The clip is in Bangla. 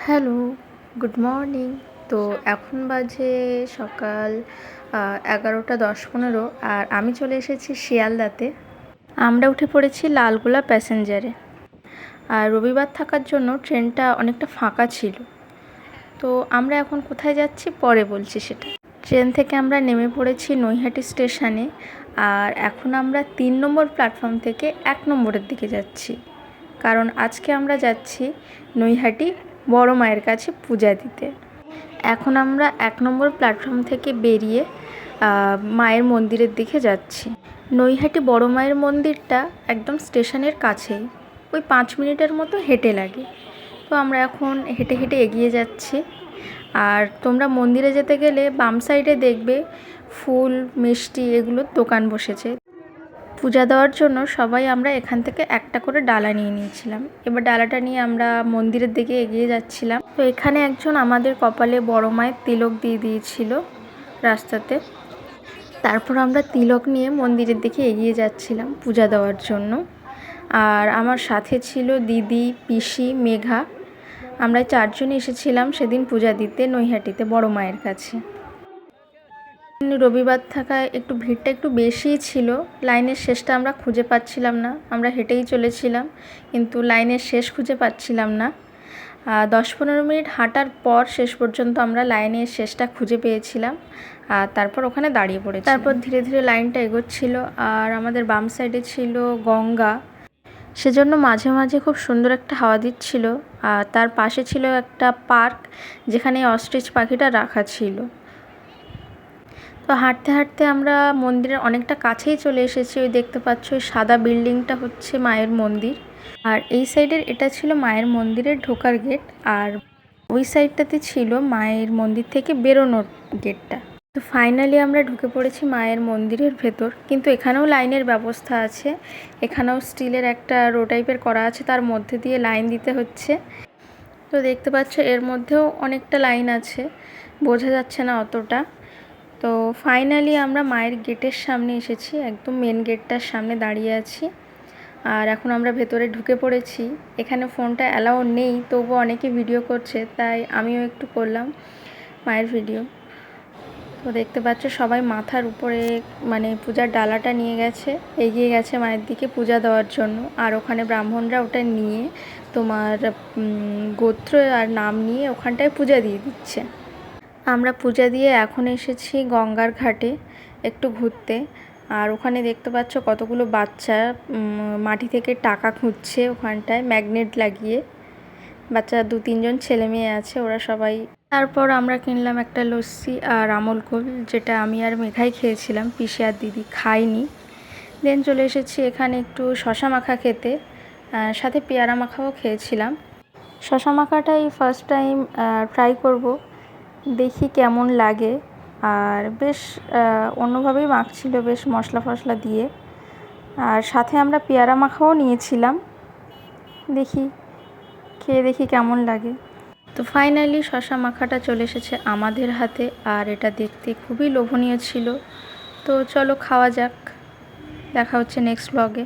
Hello, good morning. তো এখন বাজে সকাল 11:10-15 আর আমি চলে এসেছি শিয়ালদাতে। আমরা উঠে পড়েছি লালগোলা প্যাসেঞ্জারে। আর রবিবার থাকার জন্য ট্রেনটা অনেকটা ফাঁকা ছিল। তো আমরা এখন কোথায় যাচ্ছি পরে বলছি সেটা। ট্রেন থেকে আমরা নেমে পড়েছি নৈহাটি স্টেশনে। আর এখন আমরা 3 নম্বর প্ল্যাটফর্ম থেকে 1 নম্বরের দিকে যাচ্ছি, কারণ আজকে আমরা যাচ্ছি নৈহাটি বড় মায়ের কাছে পূজা দিতে। এখন আমরা 1 নম্বর প্ল্যাটফর্ম থেকে বেরিয়ে মায়ের মন্দিরের দিকে যাচ্ছি। নৈহাটি বড় মায়ের মন্দিরটা একদম স্টেশনের কাছেই, ওই 5 মিনিটের মতো হেঁটে লাগে। তো আমরা এখন হেঁটে হেঁটে এগিয়ে যাচ্ছি। আর তোমরা মন্দিরে যেতে গেলে বাম সাইডে দেখবে ফুল, মিষ্টি এগুলোর দোকান বসেছে। পূজা দেওয়ার জন্য সবাই আমরা এখান থেকে একটা করে ডালা নিয়ে নিয়েছিলাম। এবার ডালাটা নিয়ে আমরা মন্দিরের দিকে এগিয়ে যাচ্ছিলাম। তো এখানে একজন আমাদের কপালে বড় মায়ের তিলক দিয়ে দিয়েছিল রাস্তাতে। তারপর আমরা তিলক নিয়ে মন্দিরের দিকে এগিয়ে যাচ্ছিলাম পূজা দেওয়ার জন্য। আর আমার সাথে ছিল দিদি, পিসি, মেঘা। আমরা 4 জনই এসেছিলাম সেদিন পূজা দিতে নৈহাটিতে বড় মায়ের কাছে। রবিবার থাকায় ভিড়টা একটু বেশিই ছিল। লাইনের শেষটা আমরা খুঁজে পাচ্ছিলাম না। আমরা হেঁটেই চলেছিলাম, কিন্তু লাইনের শেষ খুঁজে পাচ্ছিলাম না। 10-15 মিনিট হাঁটার পর শেষ পর্যন্ত আমরা লাইনের শেষটা খুঁজে পেয়েছিলাম। আর তারপর ওখানে দাঁড়িয়ে পড়েছি। তারপর ধীরে ধীরে লাইনটা এগোচ্ছিল। আর আমাদের বাম সাইডে ছিল গঙ্গা, সেজন্য মাঝে মাঝে খুব সুন্দর একটা হাওয়া দিচ্ছিল। আর তার পাশে ছিল একটা পার্ক, যেখানে অস্ট্রিচ পাখিটা রাখা ছিল। তো হাঁটতে হাঁটতে আমরা মন্দিরের অনেকটা কাছেই চলে এসেছি। ওই দেখতে পাচ্ছ ওই সাদা বিল্ডিংটা হচ্ছে মায়ের মন্দির। আর এই সাইডের এটা ছিল মায়ের মন্দিরের ঢোকার গেট, আর ওই সাইডটাতে ছিল মায়ের মন্দির থেকে বেরোনোর গেটটা। তো ফাইনালি আমরা ঢুকে পড়েছি মায়ের মন্দিরের ভেতর। কিন্তু এখানেও লাইনের ব্যবস্থা আছে। এখানেও স্টিলের একটা রো টাইপের করা আছে, তার মধ্যে দিয়ে লাইন দিতে হচ্ছে। তো দেখতে পাচ্ছ এর মধ্যেও অনেকটা লাইন আছে, বোঝা যাচ্ছে না অতটা। তো ফাইনালি আমরা মায়ের গেটের সামনে এসেছি, একদম মেন গেটটার সামনে দাঁড়িয়ে আছি। আর এখন আমরা ভেতরে ঢুকে পড়েছি। এখানে ফোনটা অ্যালাউ নেই, তবুও অনেকে ভিডিও করছে, তাই আমিও একটু করলাম মায়ের ভিডিও। তো দেখতে পাচ্ছ সবাই মাথার উপরে পূজার ডালাটা নিয়ে গেছে, এগিয়ে গেছে মায়ের দিকে পূজা দেওয়ার জন্য। আর ওখানে ব্রাহ্মণরা ওটা নিয়ে তোমার গোত্র আর নাম নিয়ে ওখানটায় পূজা দিয়ে দিচ্ছে। আমরা পূজা দিয়ে এখন এসেছি গঙ্গার ঘাটে একটু ঘুরতে। আর ওখানে দেখতে পাচ্ছ কতগুলো বাচ্চা মাটি থেকে টাকা খুঁজছে ওখানটায় ম্যাগনেট লাগিয়ে। বাচ্চা 2-3 জন ছেলে মেয়ে আছে, ওরা সবাই। তারপর আমরা কিনলাম একটা লস্যি আর আমল কুল, যেটা আমি আর মেঘাই খেয়েছিলাম, পিসি আর দিদি খাইনি। দেন চলে এসেছি এখানে একটু শশা মাখা খেতে, সাথে পেয়ারা মাখাও খেয়েছিলাম। শশা মাখাটাই ফার্স্ট টাইম ট্রাই করব, দেখি কেমন লাগে। আর বেশ অন্যভাবেই মাখছিল, বেশ মশলা ফসলা দিয়ে। আর সাথে আমরা পেয়ারা মাখাও নিয়েছিলাম, খেয়ে দেখি কেমন লাগে। তো ফাইনালি শশা মাখাটা চলে এসেছে আমাদের হাতে, আর এটা দেখতে খুবই লোভনীয় ছিল। তো চলো খাওয়া যাক। দেখা হচ্ছে নেক্সট ব্লগে।